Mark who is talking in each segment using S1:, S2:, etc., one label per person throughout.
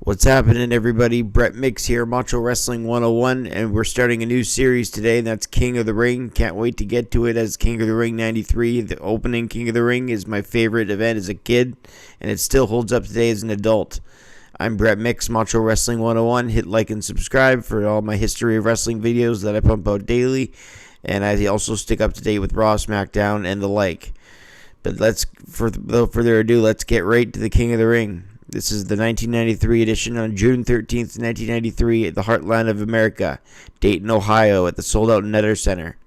S1: What's happening, everybody? Brett Mix here, Macho Wrestling 101, and we're starting a new series today, and that's King of the Ring. Can't wait to get to it as King of the Ring 93. The opening King of the Ring is my favorite event as a kid, and it still holds up today as an adult. I'm Brett Mix, Macho Wrestling 101. Hit like and subscribe for all my history of wrestling videos that I pump out daily, and I also stick up to date with Raw, SmackDown, and the like. But without further ado, let's get right to the King of the Ring. This is the 1993 edition on June 13th, 1993 at the Heartland of America, Dayton, Ohio, at the sold-out Netter Center.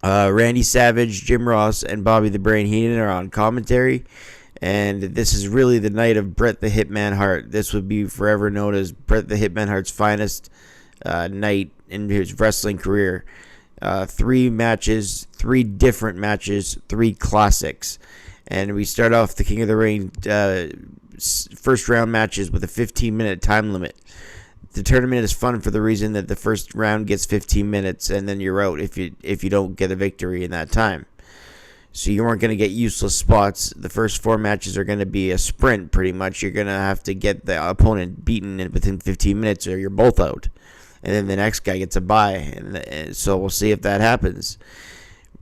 S1: Randy Savage, Jim Ross, and Bobby the Brain Heenan are on commentary, and this is really the night of Bret the Hitman Hart. This would be forever known as Bret the Hitman Hart's finest night in his wrestling career. Three different matches, three classics. And we start off the King of the Ring first round matches with a 15-minute time limit. The tournament is fun for the reason that the first round gets 15 minutes and then you're out if you don't get a victory in that time. So you aren't going to get useless spots. The first four matches are going to be a sprint pretty much. You're going to have to get the opponent beaten within 15 minutes or you're both out. And then the next guy gets a bye. And so we'll see if that happens.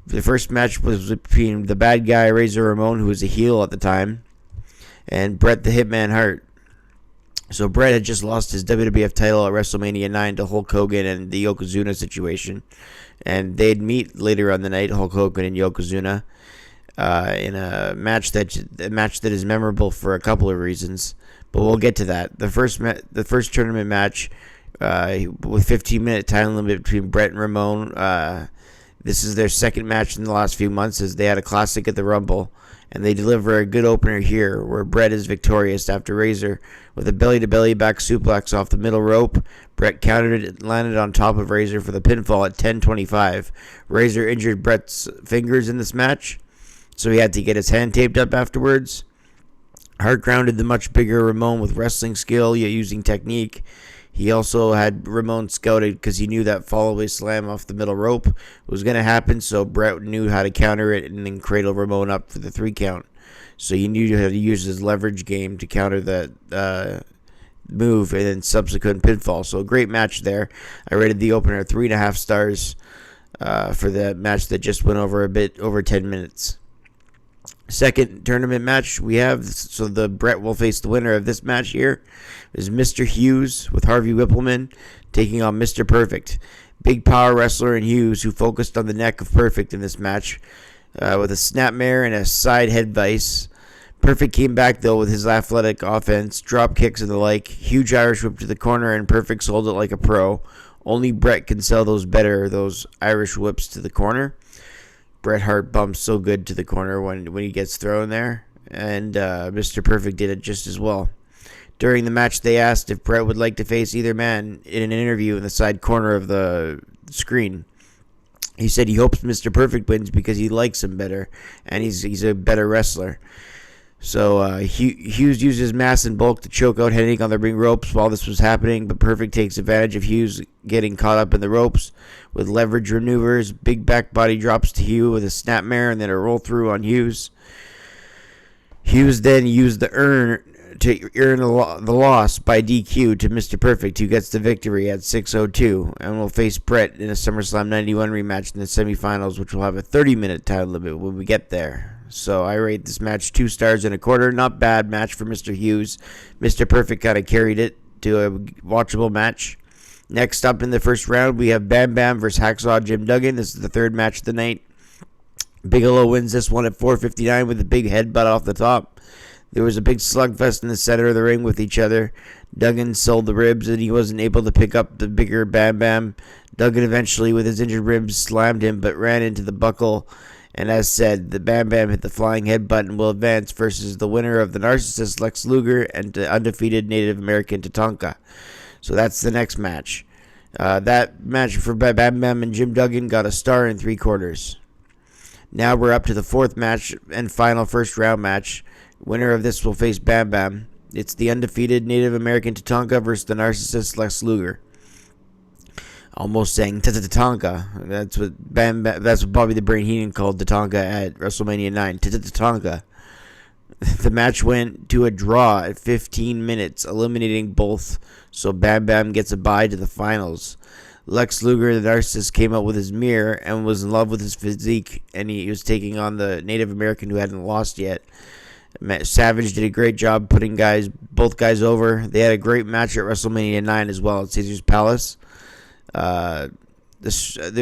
S1: The first match was between the bad guy, Razor Ramon, who was a heel at the time, and Bret the Hitman Hart. So Bret had just lost his WWF title at WrestleMania 9 to Hulk Hogan and the Yokozuna situation. And they'd meet later on the night, Hulk Hogan and Yokozuna, in a match that is memorable for a couple of reasons. But we'll get to that. The first tournament match with 15-minute time limit between Bret and Ramon. This is their second match in the last few months, as they had a classic at the Rumble, and they deliver a good opener here, where Bret is victorious after Razor with a belly-to-belly back suplex off the middle rope. Bret countered it and landed on top of Razor for the pinfall at 10:25. Razor injured Bret's fingers in this match, so he had to get his hand taped up afterwards. Hart grounded the much bigger Ramon with wrestling skill, yet using technique. He also had Ramon scouted because he knew that fall-away slam off the middle rope was going to happen, so Bret knew how to counter it and then cradle Ramon up for the 3 count. So he knew how to use his leverage game to counter that move and then subsequent pinfall. So a great match there. I rated the opener 3.5 stars for that match that just went over a bit over 10 minutes. Second tournament match we have, so the Bret will face the winner of this match here, is Mr. Hughes with Harvey Whippleman taking on Mr. Perfect. Big power wrestler in Hughes, who focused on the neck of Perfect in this match with a snapmare and a side head vice. Perfect came back though with his athletic offense, drop kicks and the like. Huge Irish whip to the corner, and Perfect sold it like a pro. Only Bret can sell those Irish whips to the corner. Bret Hart bumps so good to the corner when he gets thrown there, and Mr. Perfect did it just as well. During the match, they asked if Bret would like to face either man in an interview in the side corner of the screen. He said he hopes Mr. Perfect wins because he likes him better, and he's a better wrestler. So Hughes used his mass and bulk to choke out Hennig on the ring ropes while this was happening, but Perfect takes advantage of Hughes getting caught up in the ropes with leverage maneuvers. Big back body drops to Hughes with a snapmare and then a roll through on Hughes. Hughes then used the earn to earn the loss by DQ to Mr. Perfect, who gets the victory at 6:02 and will face Bret in a SummerSlam 91 rematch in the semifinals, which will have a 30-minute time limit when we get there. So I rate this match 2 stars and a quarter. Not bad match for Mr. Hughes. Mr. Perfect kind of carried it to a watchable match. Next up in the first round, we have Bam Bam versus Hacksaw Jim Duggan. This is the third match of the night. Bigelow wins this one at 4:59 with a big headbutt off the top. There was a big slugfest in the center of the ring with each other. Duggan sold the ribs and he wasn't able to pick up the bigger Bam Bam. Duggan eventually, with his injured ribs, slammed him but ran into the buckle. And as said, the Bam Bam hit the flying headbutt and will advance versus the winner of the Narcissist, Lex Luger, and the undefeated Native American Tatanka. So that's the next match. That match for Bam Bam and Jim Duggan got a star and 3/4. Now we're up to the fourth match and final first round match. Winner of this will face Bam Bam. It's the undefeated Native American Tatanka versus the Narcissist, Lex Luger. Almost saying Tatanka. That's what Bobby the Brain Heenan called Tatanka at WrestleMania 9. Tatanka. The match went to a draw at 15 minutes, eliminating both, so Bam Bam gets a bye to the finals. Lex Luger, the narcissist, came out with his mirror and was in love with his physique, and he was taking on the Native American who hadn't lost yet. Savage did a great job putting both guys over. They had a great match at WrestleMania 9 as well at Caesar's Palace. There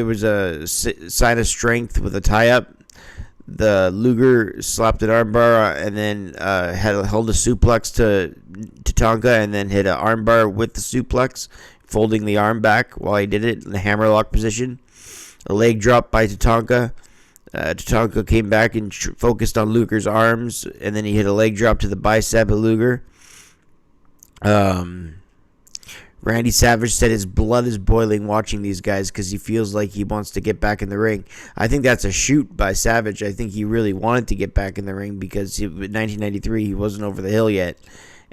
S1: was a sign of strength with a tie-up. The Luger slapped an armbar and then held a suplex to Tatanka and then hit an armbar with the suplex, folding the arm back while he did it in the hammerlock position. A leg drop by Tatanka. Tatanka came back and focused on Luger's arms, and then he hit a leg drop to the bicep of Luger. Randy Savage said his blood is boiling watching these guys because he feels like he wants to get back in the ring. I think that's a shoot by Savage. I think he really wanted to get back in the ring because in 1993 he wasn't over the hill yet,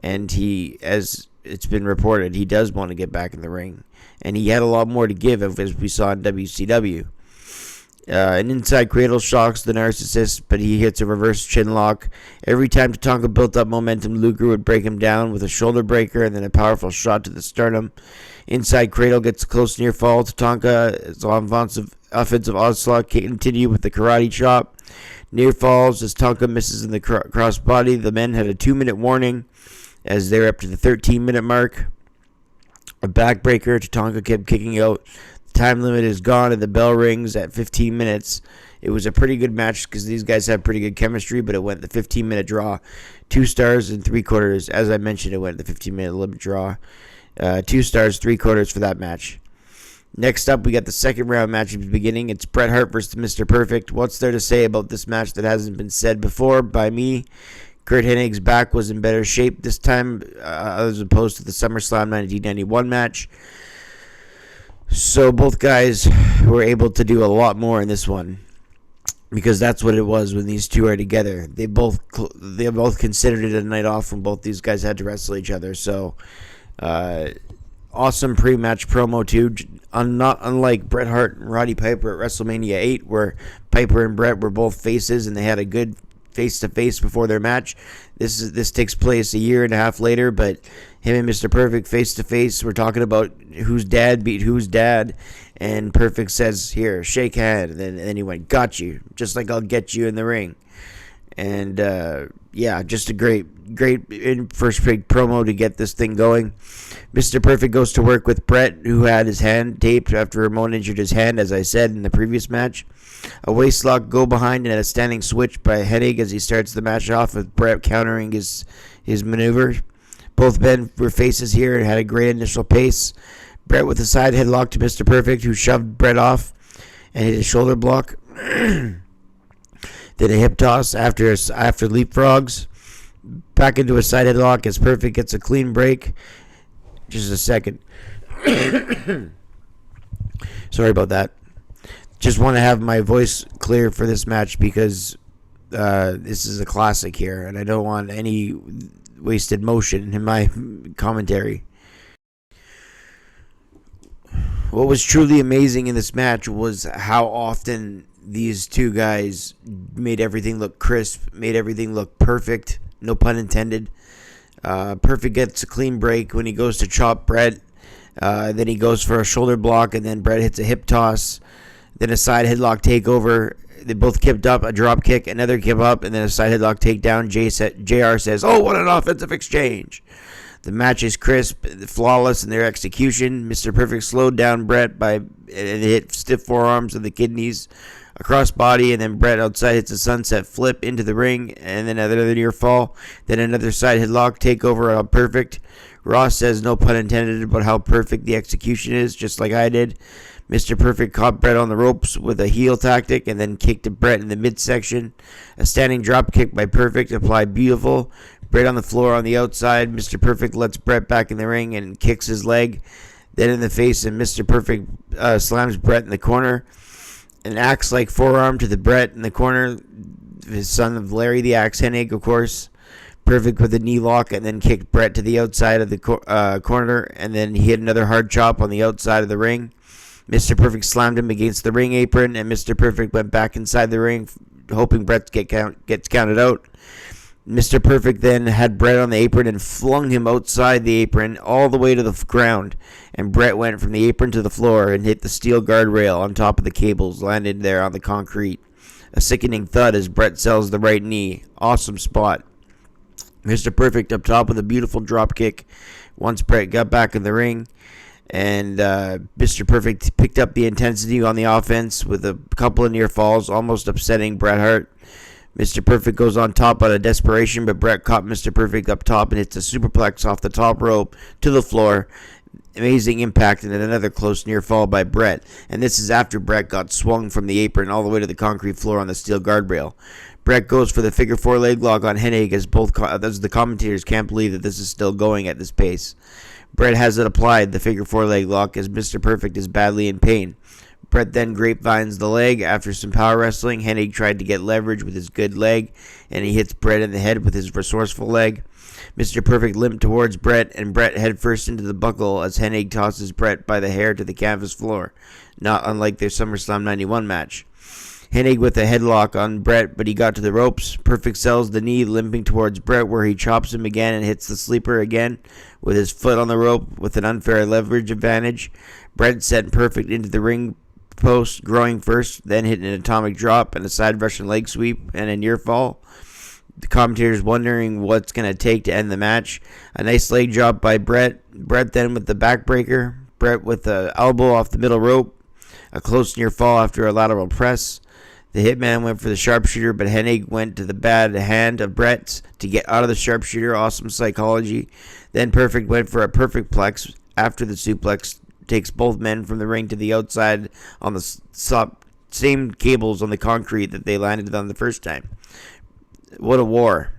S1: and as it's been reported, he does want to get back in the ring, and he had a lot more to give as we saw in WCW. An inside cradle shocks the narcissist, but he hits a reverse chin lock. Every time Tatanka built up momentum, Luger would break him down with a shoulder breaker and then a powerful shot to the sternum. Inside cradle gets close near fall. Tatanka's offensive onslaught continued with the karate chop. Near falls as Tatanka misses in the cross body. The men had a 2-minute warning as they're up to the 13-minute mark. A backbreaker. Tatanka kept kicking out. Time limit is gone and the bell rings at 15 minutes. It was a pretty good match because these guys have pretty good chemistry, but it went the 15-minute draw. 2 stars and 3/4. As I mentioned, it went the 15-minute limit draw. 2 stars, 3/4 for that match. Next up, we got the second round match at the beginning. It's Bret Hart versus Mr. Perfect. What's there to say about this match that hasn't been said before by me? Kurt Hennig's back was in better shape this time as opposed to the SummerSlam 1991 match. So both guys were able to do a lot more in this one because that's what it was when these two are together. They both considered it a night off when both these guys had to wrestle each other. So awesome pre-match promo too. Not unlike Bret Hart and Roddy Piper at WrestleMania 8, where Piper and Bret were both faces and they had a good face-to-face before their match. This takes place a year and a half later, but him and Mr. Perfect face-to-face, we're talking about whose dad beat whose dad, and Perfect says, here, shake hand, and then he went, got you, just like I'll get you in the ring. And just a great first big promo to get this thing going. Mr. Perfect goes to work with Bret, who had his hand taped after Ramon injured his hand, as I said in the previous match. A waistlock, go behind, and a standing switch by Hennig as he starts the match off with Bret countering his maneuver. Both men were faces here and had a great initial pace. Bret with a side headlock to Mr. Perfect, who shoved Bret off and hit a shoulder block. Then a hip toss after leapfrogs. Back into a side headlock as Perfect gets a clean break. Just a second. Sorry about that. Just want to have my voice clear for this match because this is a classic here, and I don't want any wasted motion in my commentary. What was truly amazing in this match was how often these two guys made everything look crisp, made everything look perfect, no pun intended. Perfect gets a clean break when he goes to chop Bret. Then he goes for a shoulder block, and then Bret hits a hip toss. Then a side headlock takeover. They both kicked up, a drop kick, another kick up, and then a side headlock takedown. JR says, oh, what an offensive exchange. The match is crisp, flawless in their execution. Mr. Perfect slowed down Bret and hit stiff forearms of the kidneys across body, and then Bret outside hits a sunset flip into the ring, and then another near fall. Then another side headlock takeover on Perfect. Ross says, no pun intended, about how perfect the execution is, just like I did. Mr. Perfect caught Bret on the ropes with a heel tactic and then kicked Bret in the midsection. A standing drop kick by Perfect applied beautiful. Bret on the floor on the outside. Mr. Perfect lets Bret back in the ring and kicks his leg. Then in the face, and Mr. Perfect slams Bret in the corner. An axe-like forearm to the Bret in the corner. His son of Larry the Axe Hennig, of course. Perfect with a knee lock and then kicked Bret to the outside of the corner. And then he hit another hard chop on the outside of the ring. Mr. Perfect slammed him against the ring apron, and Mr. Perfect went back inside the ring, hoping Bret gets counted out. Mr. Perfect then had Bret on the apron and flung him outside the apron all the way to the ground, and Bret went from the apron to the floor and hit the steel guardrail on top of the cables, landed there on the concrete. A sickening thud as Bret sells the right knee. Awesome spot. Mr. Perfect up top with a beautiful drop kick once Bret got back in the ring. And Mr. Perfect picked up the intensity on the offense with a couple of near falls, almost upsetting Bret Hart. Mr. Perfect goes on top out of desperation, but Bret caught Mr. Perfect up top and hits a superplex off the top rope to the floor. Amazing impact and then another close near fall by Bret. And this is after Bret got swung from the apron all the way to the concrete floor on the steel guardrail. Bret goes for the figure four leg lock on Hennig as the commentators can't believe that this is still going at this pace. Bret has it applied, the figure four leg lock, as Mr. Perfect is badly in pain. Bret then grapevines the leg. After some power wrestling, Hennig tried to get leverage with his good leg, and he hits Bret in the head with his resourceful leg. Mr. Perfect limped towards Bret, and Bret head first into the buckle as Hennig tosses Bret by the hair to the canvas floor, not unlike their SummerSlam 91 match. Hennig with a headlock on Bret, but he got to the ropes. Perfect sells the knee, limping towards Bret, where he chops him again and hits the sleeper again with his foot on the rope with an unfair leverage advantage. Bret sent Perfect into the ring post, growing first, then hit an atomic drop and a side Russian leg sweep and a near fall. The commentators wondering what's going to take to end the match. A nice leg drop by Bret. Bret then with the backbreaker. Bret with the elbow off the middle rope. A close near fall after a lateral press. The Hitman went for the sharpshooter, but Hennig went to the bad hand of Bret to get out of the sharpshooter. Awesome psychology. Then Perfect went for a perfect plex after the suplex. Takes both men from the ring to the outside on the same cables on the concrete that they landed on the first time. What a war.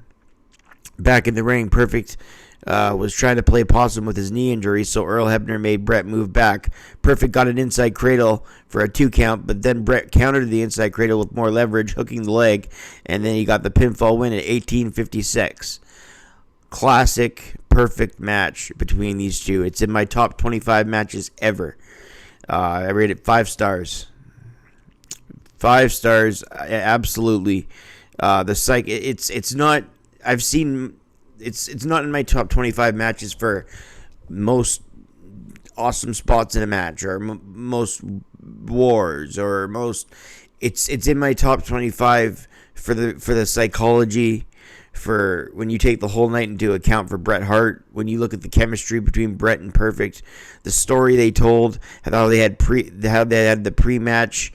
S1: Back in the ring, Perfect was trying to play possum with his knee injury, so Earl Hebner made Bret move back. Perfect got an inside cradle for a 2 count, but then Bret countered the inside cradle with more leverage, hooking the leg, and then he got the pinfall win at 18:56. Classic, perfect match between these two. It's in my top 25 matches ever. I rate it 5 stars. 5 stars, absolutely. It's not. I've seen. It's not in my top 25 matches for most awesome spots in a match or most wars or most. It's in my top 25 for the psychology. For when you take the whole night into account for Bret Hart, when you look at the chemistry between Bret and Perfect, the story they told, how they had the pre-match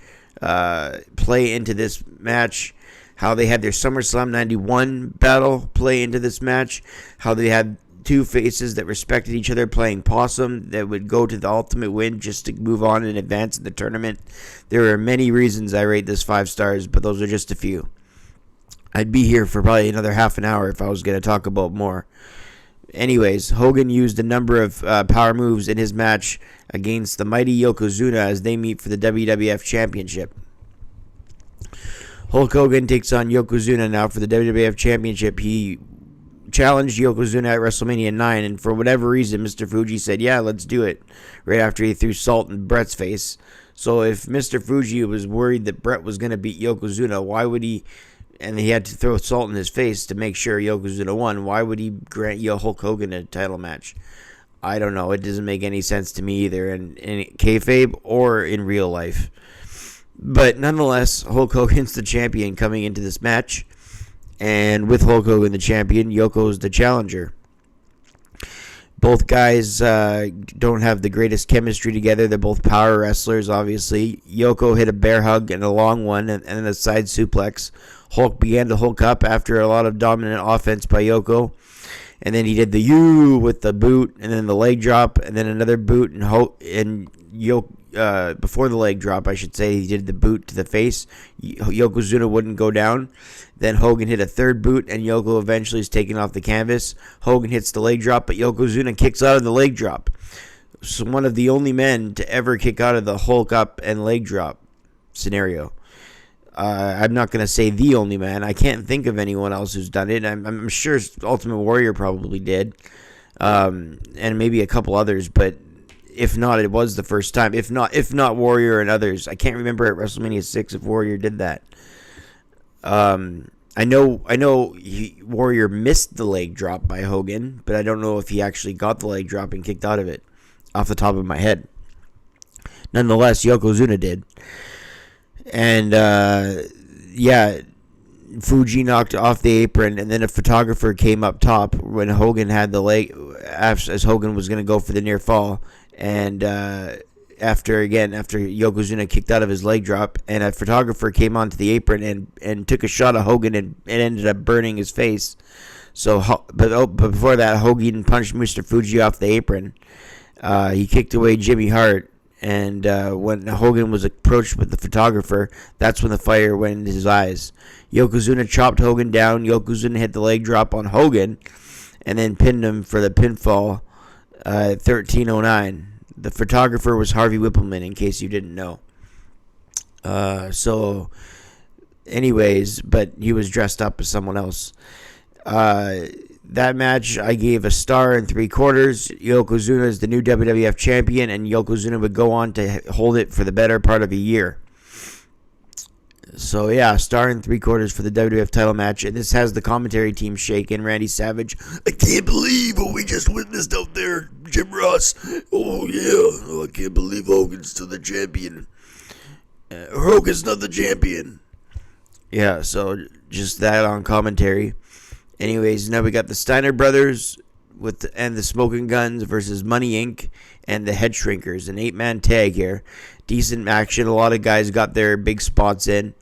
S1: play into this match, how they had their SummerSlam 91 battle play into this match, how they had two faces that respected each other playing possum that would go to the ultimate win just to move on and advance in the tournament. There are many reasons I rate this 5 stars, but those are just a few. I'd be here for probably another half an hour if I was going to talk about more. Anyways, Hogan used a number of power moves in his match against the mighty Yokozuna as they meet for the WWF Championship. Hulk Hogan takes on Yokozuna now for the WWF Championship. He challenged Yokozuna at WrestleMania 9, and for whatever reason, Mr. Fuji said, yeah, let's do it, right after he threw salt in Bret's face. So if Mr. Fuji was worried that Bret was going to beat Yokozuna, why would he... And he had to throw salt in his face to make sure Yokozuna won. Why would he grant Hulk Hogan a title match? I don't know. It doesn't make any sense to me either in kayfabe or in real life. But nonetheless, Hulk Hogan's the champion coming into this match. And with Hulk Hogan the champion, Yoko's the challenger. Both guys don't have the greatest chemistry together. They're both power wrestlers, obviously. Yoko hit a bear hug and a long one and then a side suplex. Hulk began to Hulk up after a lot of dominant offense by Yoko. And then he did the U with the boot and then the leg drop and then another boot. And before the leg drop, I should say, he did the boot to the face. Yokozuna wouldn't go down. Then Hogan hit a third boot and Yoko eventually is taken off the canvas. Hogan hits the leg drop, but Yokozuna kicks out of the leg drop. So one of the only men to ever kick out of the Hulk up and leg drop scenario. I'm not going to say the only man. I can't think of anyone else who's done it. I'm sure Ultimate Warrior probably did. And maybe a couple others, but if not, it was the first time. If not Warrior and others. I can't remember at WrestleMania 6 if Warrior did that. I know Warrior missed the leg drop by Hogan, but I don't know if he actually got the leg drop and kicked out of it off the top of my head. Nonetheless, Yokozuna did. And, Fuji knocked off the apron, and then a photographer came up top when Hogan had the leg, as Hogan was going to go for the near fall. And after Yokozuna kicked out of his leg drop, and a photographer came onto the apron and took a shot of Hogan and ended up burning his face. But before that, Hogan punched Mr. Fuji off the apron. He kicked away Jimmy Hart. And when Hogan was approached with the photographer, that's when the fire went into his eyes. Yokozuna chopped Hogan down. Yokozuna hit the leg drop on Hogan and then pinned him for the pinfall at 13:09. The photographer was Harvey Whippleman, in case you didn't know. But he was dressed up as someone else. That match, I gave a star and 3/4. Yokozuna is the new WWF champion, and Yokozuna would go on to hold it for the better part of a year. So, yeah, star and 3/4 for the WWF title match. And this has the commentary team shaking. Randy Savage, I can't believe what we just witnessed out there, Jim Ross. Oh, yeah, I can't believe Hogan's still the champion. Hogan's not the champion. Yeah, so just that on commentary. Anyways, now we got the Steiner Brothers and the Smoking Guns versus Money Inc. and the Head Shrinkers. An 8-man tag here. Decent action. A lot of guys got their big spots in.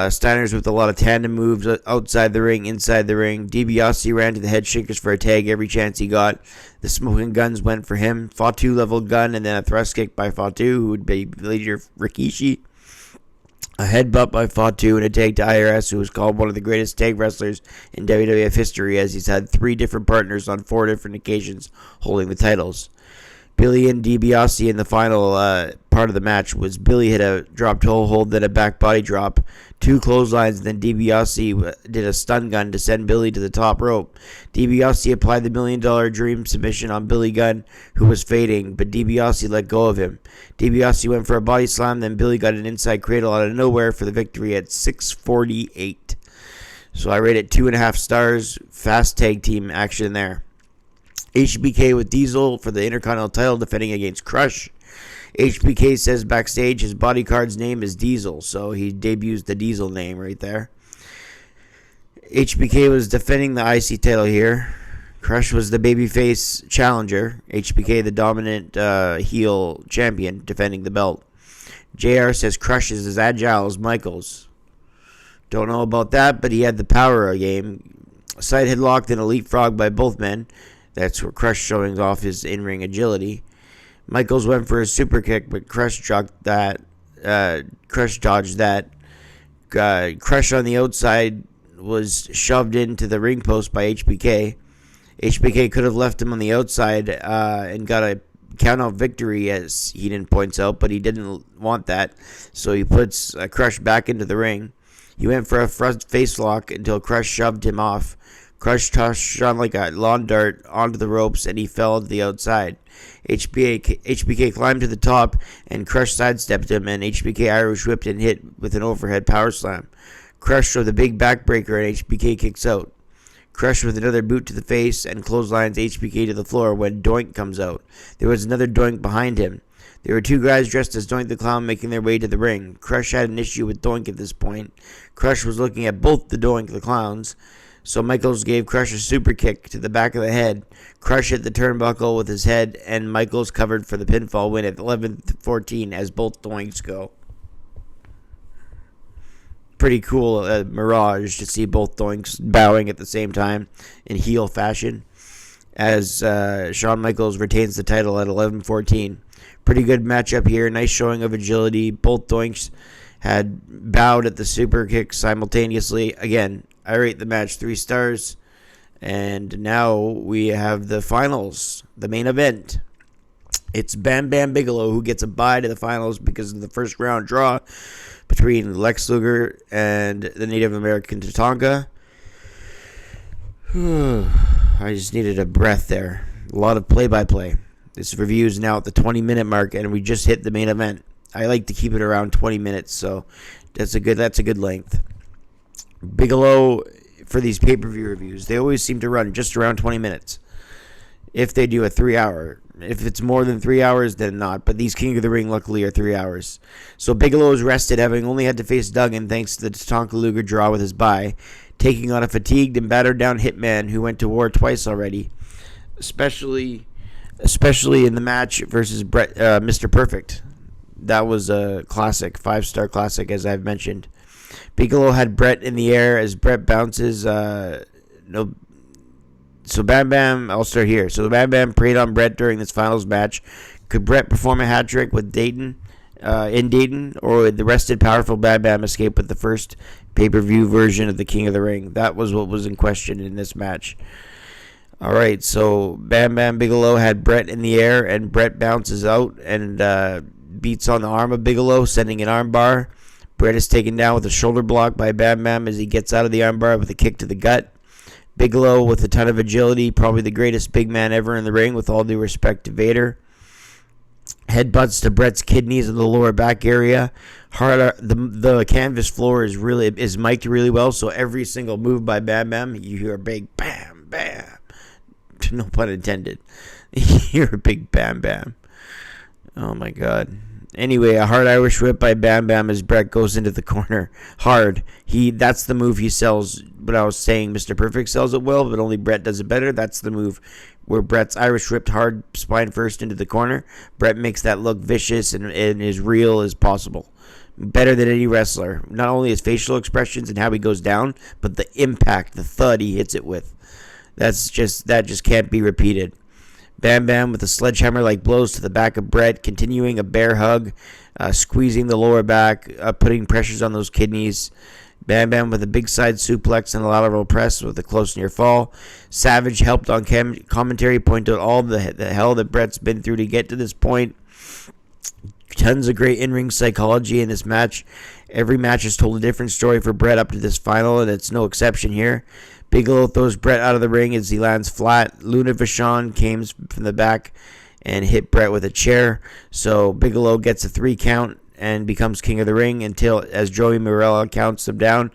S1: Steiner's with a lot of tandem moves outside the ring, inside the ring. DiBiase ran to the Head Shrinkers for a tag every chance he got. The Smoking Guns went for him. Fatu leveled gun and then a thrust kick by Fatu, who would be later Rikishi. A headbutt by Fatu and a tag to IRS, who was called one of the greatest tag wrestlers in WWF history, as he's had 3 different partners on 4 different occasions holding the titles. Billy and DiBiase in the final part of the match was Billy hit a drop toe hold, then a back body drop, 2 clotheslines, then DiBiase did a stun gun to send Billy to the top rope. DiBiase applied the $1 Million Dream submission on Billy Gunn, who was fading, but DiBiase let go of him. DiBiase went for a body slam, then Billy got an inside cradle out of nowhere for the victory at 6:48. So I rate it 2.5 stars. Fast tag team action there. HBK with Diesel for the Intercontinental title, defending against Crush. HBK says backstage his bodyguard's name is Diesel, so he debuts the Diesel name right there. HBK was defending the IC title here. Crush was the babyface challenger. HBK the dominant heel champion, defending the belt. JR says Crush is as agile as Michaels. Don't know about that, but he had the power game. Side headlocked and a leapfrog by both men. That's where Crush showing off his in-ring agility. Michaels went for a super kick, but Crush dodged that. Crush on the outside was shoved into the ring post by HBK. HBK could have left him on the outside and got a count-out victory, as Heenan points out, but he didn't want that, so he puts Crush back into the ring. He went for a front face lock until Crush shoved him off. Crush tossed Sean like a lawn dart onto the ropes, and he fell to the outside. HBK climbed to the top, and Crush sidestepped him, and HBK Irish whipped and hit with an overhead power slam. Crush with a big backbreaker, and HBK kicks out. Crush with another boot to the face, and clotheslines HBK to the floor when Doink comes out. There was another Doink behind him. There were 2 guys dressed as Doink the Clown making their way to the ring. Crush had an issue with Doink at this point. Crush was looking at both the Doink the Clowns. So Michaels gave Crush a super kick to the back of the head. Crush hit the turnbuckle with his head, and Michaels covered for the pinfall win at 11:14 as both Doinks go. Pretty cool mirage to see both Doinks bowing at the same time in heel fashion, as Shawn Michaels retains the title at 11:14. Pretty good matchup here. Nice showing of agility. Both Doinks had bowed at the super kick simultaneously. Again, I rate the match 3 stars. And now we have the finals, the main event. It's Bam Bam Bigelow who gets a bye to the finals because of the first round draw between Lex Luger and the Native American Tatanka. I just needed a breath there. A lot of play-by-play. This review is now at the 20-minute mark, and we just hit the main event. I like to keep it around 20 minutes, so that's a good length. Bigelow, for these pay-per-view reviews, they always seem to run just around 20 minutes. If they do a 3-hour. If it's more than 3 hours, then not. But these King of the Ring, luckily, are 3 hours. So Bigelow is rested, having only had to face Duggan thanks to the Tatanka Luger draw with his bye, taking on a fatigued and battered down Hitman who went to war twice already, especially in the match versus Mr. Perfect. That was a classic, 5-star classic, as I've mentioned. Bigelow had Brett in the air as Brett bounces. So Bam Bam, I'll start here. So Bam Bam preyed on Brett during this finals match. Could Brett perform a hat trick with in Dayton, or would the rested, powerful Bam Bam escape with the first pay-per-view version of the King of the Ring? That was what was in question in this match. All right, so Bam Bam Bigelow had Brett in the air, and Brett bounces out and beats on the arm of Bigelow, sending an armbar. Brett is taken down with a shoulder block by Bam Bam as he gets out of the armbar with a kick to the gut. Bigelow with a ton of agility, probably the greatest big man ever in the ring, with all due respect to Vader. Headbutts to Brett's kidneys in the lower back area. The canvas floor is mic'd really well, so every single move by Bam Bam, you hear a big bam bam. No pun intended. You hear a big bam bam. Oh my god. Anyway, a hard Irish whip by Bam Bam as Brett goes into the corner. Hard. That's the move he sells. But I was saying Mr. Perfect sells it well, but only Brett does it better. That's the move where Brett's Irish whipped hard, spine first into the corner. Brett makes that look vicious and as real as possible. Better than any wrestler. Not only his facial expressions and how he goes down, but the impact, the thud he hits it with. That just can't be repeated. Bam Bam with a sledgehammer-like blows to the back of Brett, continuing a bear hug, squeezing the lower back, putting pressures on those kidneys. Bam Bam with a big side suplex and a lateral press with a close near fall. Savage helped on commentary point out all the hell that Brett's been through to get to this point. Tons of great in-ring psychology in this match. Every match has told a different story for Brett up to this final, and it's no exception here. Bigelow throws Brett out of the ring as he lands flat. Luna Vachon came from the back and hit Brett with a chair. So Bigelow gets a 3 count and becomes King of the Ring as Joey Marella counts him down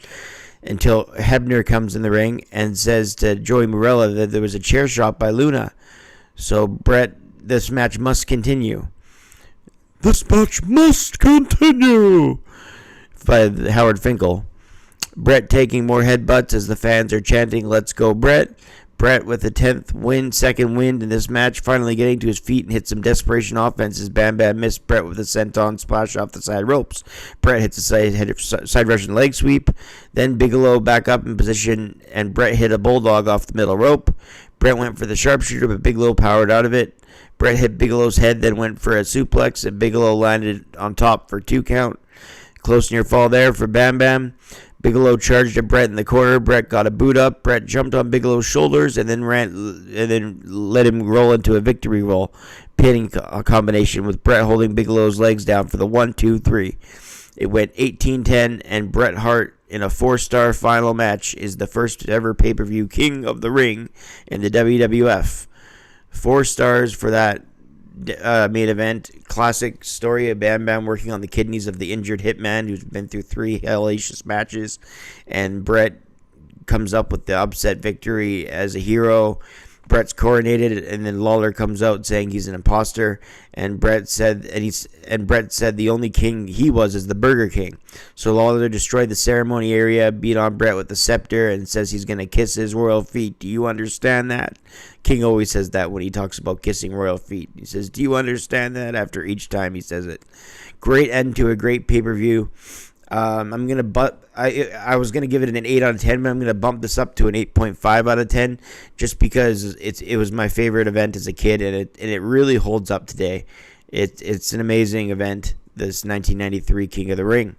S1: until Hebner comes in the ring and says to Joey Marella that there was a chair shot by Luna. So Brett, this match must continue. This match must continue by Howard Finkel. Brett taking more headbutts as the fans are chanting, "Let's go, Brett." Brett with the second wind in this match, finally getting to his feet and hit some desperation offense as Bam Bam missed Brett with a senton splash off the side ropes. Brett hits a side Russian leg sweep. Then Bigelow back up in position, and Brett hit a bulldog off the middle rope. Brett went for the sharpshooter, but Bigelow powered out of it. Brett hit Bigelow's head, then went for a suplex, and Bigelow landed on top for 2 count. Close near fall there for Bam Bam. Bigelow charged at Brett in the corner. Brett got a boot up. Brett jumped on Bigelow's shoulders and then let him roll into a victory roll, pinning a combination with Brett holding Bigelow's legs down for the 1, 2, 3. It went 18-10, and Bret Hart in a 4-star final match is the first ever pay-per-view King of the Ring in the WWF. 4 stars for that main event. Classic story of Bam Bam working on the kidneys of the injured Hitman who's been through 3 hellacious matches, and Brett comes up with the upset victory as a hero. Brett's coronated, and then Lawler comes out saying he's an imposter, and Brett said the only king he was is the Burger King. So Lawler destroyed the ceremony area, beat on Brett with the scepter, and says he's going to kiss his royal feet. Do you understand that? King always says that when he talks about kissing royal feet. He says, do you understand that? After each time he says it. Great end to a great pay-per-view. I was gonna give it an 8 out of 10, but I'm gonna bump this up to an 8.5 out of 10, just because it was my favorite event as a kid, and it really holds up today. It's an amazing event, this 1993 King of the Ring.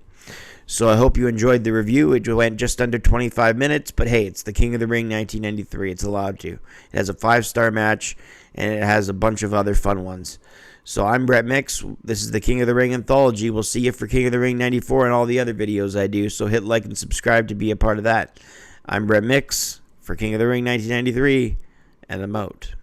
S1: So I hope you enjoyed the review. It went just under 25 minutes, but hey, it's the King of the Ring 1993. It's allowed to. It has a 5-star match, and it has a bunch of other fun ones. So I'm Brett Mix. This is the King of the Ring Anthology. We'll see you for King of the Ring 94 and all the other videos I do. So hit like and subscribe to be a part of that. I'm Brett Mix for King of the Ring 1993, and I'm out.